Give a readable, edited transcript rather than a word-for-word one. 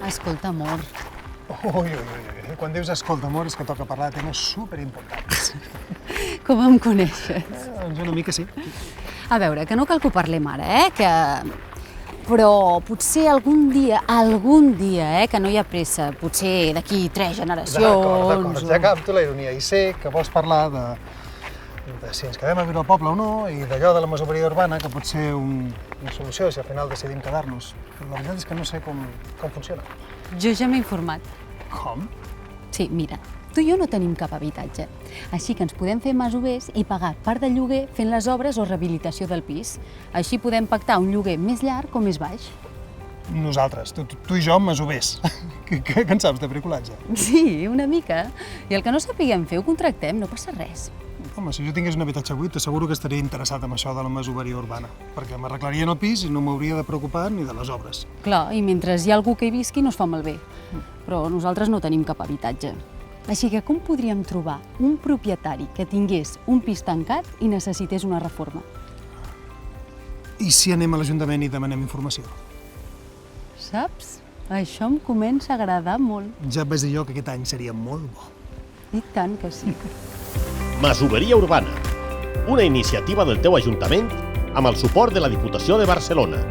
Escolta, amor, Ui. Quan dius escolta, amor, és que toca parlar de temes superimportants. com em coneixes? Doncs una mica sí. A veure, que no cal que ho parlem ara, Però potser algun dia, que no hi ha pressa, potser d'aquí 3 generacions... D'acord, ja capto la ironia. I sé que vols parlar de si ens quedem a viure al poble o no, i d'allò de la masoveria urbana, que pot ser una solució si al final decidim quedar-nos. Però la veritat és que no sé com funciona. Jo ja m'he informat. Com? Sí, mira, tu i jo no tenim cap habitatge, així que ens podem fer masovers i pagar part del lloguer fent les obres o rehabilitació del pis. Així podem pactar un lloguer més llarg o més baix. Nosaltres, tu i jo, masovers. Què en saps de bricolatge? Sí, una mica. I el que no sapiguem fer ho contractem, no passa res. Home, si jo tingués un habitatge buit, t'asseguro que estaria interessat en això de la masoveria urbana, perquè m'arreglarien el pis i no m'hauria de preocupar ni de les obres. Clar, i mentre hi ha algú que hi visqui no es fa malbé. Però nosaltres no tenim cap habitatge. Així que com podríem trobar un propietari que tingués un pis tancat i necessités una reforma? I si anem a l'Ajuntament i demanem informació? Saps? Això em comença a agradar molt. Ja et vaig dir jo que aquest any seria molt bo. I tant que sí. Masoveria Urbana, una iniciativa del teu Ajuntament amb el suport de la Diputació de Barcelona.